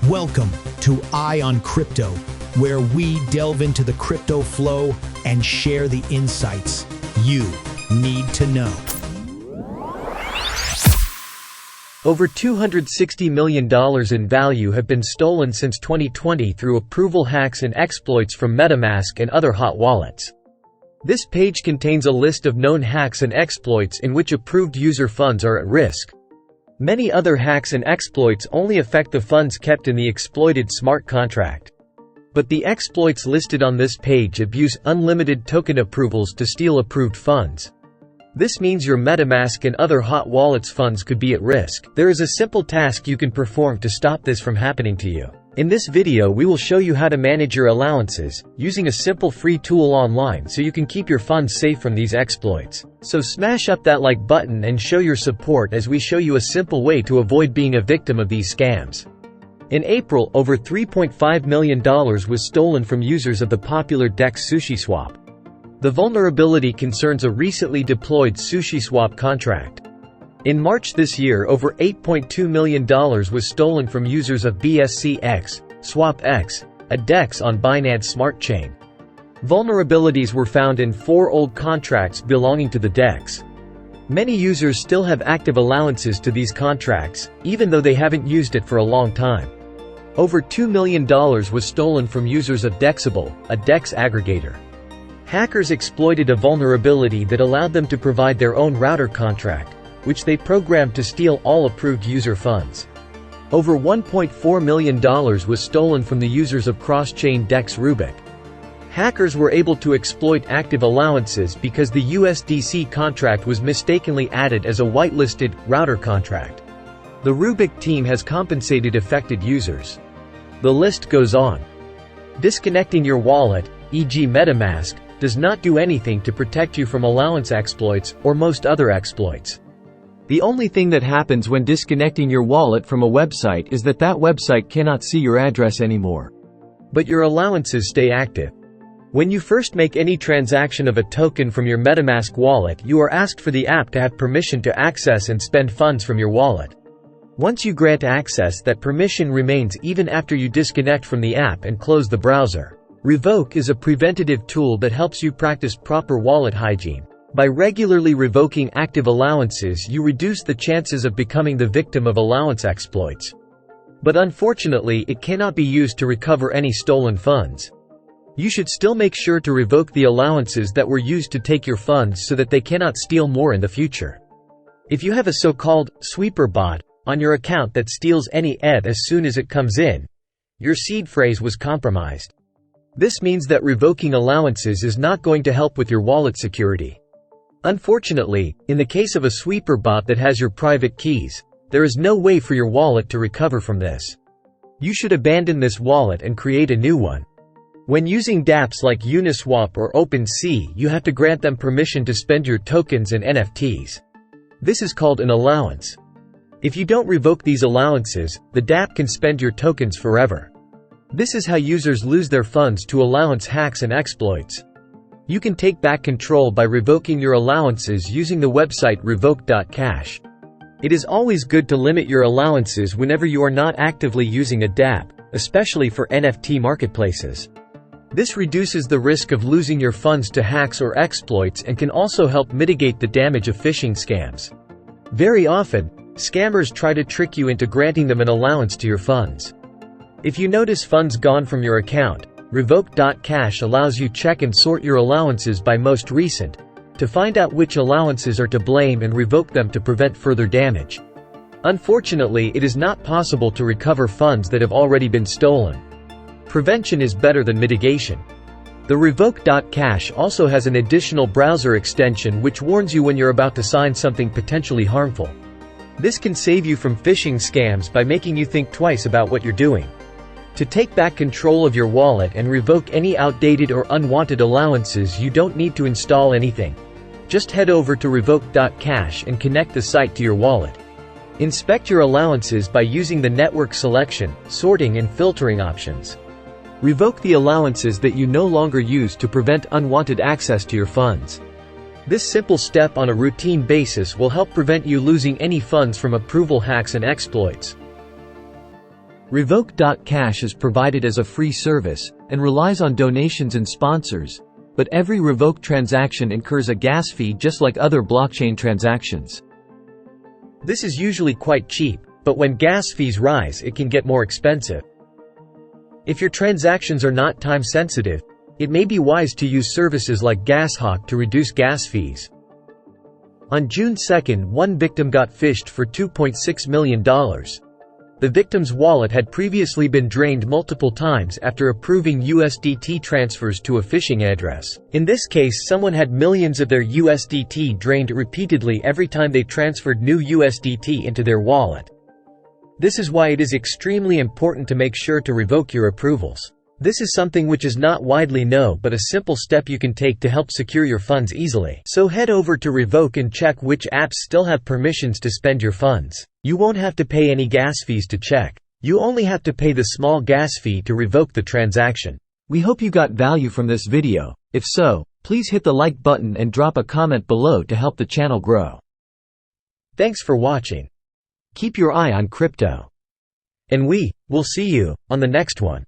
Welcome to Eye on Crypto, where we delve into the crypto flow and share the insights you need to know. Over $260 million in value have been stolen since 2020 through approval hacks and exploits from Metamask and other hot wallets. This page contains a list of known hacks and exploits in which approved user funds are at risk. Many other hacks and exploits only affect the funds kept in the exploited smart contract. But the exploits listed on this page abuse unlimited token approvals to steal approved funds. This means your Metamask and other hot wallets funds could be at risk. There is a simple task you can perform to stop this from happening to you. In this video we will show you how to manage your allowances, using a simple free tool online so you can keep your funds safe from these exploits. So smash up that like button and show your support as we show you a simple way to avoid being a victim of these scams. In April, over $3.5 million was stolen from users of the popular DEX SushiSwap. The vulnerability concerns a recently deployed SushiSwap contract. In March this year, over $8.2 million was stolen from users of BSCX, SwapX, a DEX on Binance Smart Chain. Vulnerabilities were found in 4 old contracts belonging to the DEX. Many users still have active allowances to these contracts, even though they haven't used it for a long time. Over $2 million was stolen from users of Dexable, a DEX aggregator. Hackers exploited a vulnerability that allowed them to provide their own router contract, which they programmed to steal all approved user funds. Over $1.4 million was stolen from the users of cross-chain DEX Revoke. Hackers were able to exploit active allowances because the USDC contract was mistakenly added as a whitelisted router contract. The Revoke team has compensated affected users. The list goes on. Disconnecting your wallet, e.g. Metamask, does not do anything to protect you from allowance exploits or most other exploits. The only thing that happens when disconnecting your wallet from a website is that website cannot see your address anymore. But your allowances stay active. When you first make any transaction of a token from your Metamask wallet, you are asked for the app to have permission to access and spend funds from your wallet. Once you grant access, that permission remains even after you disconnect from the app and close the browser. Revoke is a preventative tool that helps you practice proper wallet hygiene. By regularly revoking active allowances, you reduce the chances of becoming the victim of allowance exploits. But unfortunately, it cannot be used to recover any stolen funds. You should still make sure to revoke the allowances that were used to take your funds so that they cannot steal more in the future. If you have a so-called sweeper bot on your account that steals any ETH as soon as it comes in, your seed phrase was compromised. This means that revoking allowances is not going to help with your wallet security. Unfortunately, in the case of a sweeper bot that has your private keys, there is no way for your wallet to recover from this. You should abandon this wallet and create a new one. When using dApps like Uniswap or OpenSea, you have to grant them permission to spend your tokens and NFTs. This is called an allowance. If you don't revoke these allowances, the dApp can spend your tokens forever. This is how users lose their funds to allowance hacks and exploits. You can take back control by revoking your allowances using the website revoke.cash. It is always good to limit your allowances whenever you are not actively using a dApp, especially for NFT marketplaces. This reduces the risk of losing your funds to hacks or exploits and can also help mitigate the damage of phishing scams. Very often, scammers try to trick you into granting them an allowance to your funds. If you notice funds gone from your account, revoke.cash allows you check and sort your allowances by most recent, to find out which allowances are to blame and revoke them to prevent further damage. Unfortunately, it is not possible to recover funds that have already been stolen. Prevention is better than mitigation. The revoke.cash also has an additional browser extension which warns you when you're about to sign something potentially harmful. This can save you from phishing scams by making you think twice about what you're doing. To take back control of your wallet and revoke any outdated or unwanted allowances, you don't need to install anything. Just head over to revoke.cash and connect the site to your wallet. Inspect your allowances by using the network selection, sorting and filtering options. Revoke the allowances that you no longer use to prevent unwanted access to your funds. This simple step on a routine basis will help prevent you losing any funds from approval hacks and exploits. Revoke.cash is provided as a free service, and relies on donations and sponsors, but every revoke transaction incurs a gas fee just like other blockchain transactions. This is usually quite cheap, but when gas fees rise it can get more expensive. If your transactions are not time-sensitive, it may be wise to use services like GasHawk to reduce gas fees. On June 2, one victim got phished for $2.6 million. The victim's wallet had previously been drained multiple times after approving USDT transfers to a phishing address. In this case, someone had millions of their USDT drained repeatedly every time they transferred new USDT into their wallet. This is why it is extremely important to make sure to revoke your approvals. This is something which is not widely known, but a simple step you can take to help secure your funds easily. So head over to Revoke and check which apps still have permissions to spend your funds. You won't have to pay any gas fees to check. You only have to pay the small gas fee to revoke the transaction. We hope you got value from this video. If so, please hit the like button and drop a comment below to help the channel grow. Thanks for watching. Keep your eye on crypto. And we will see you on the next one.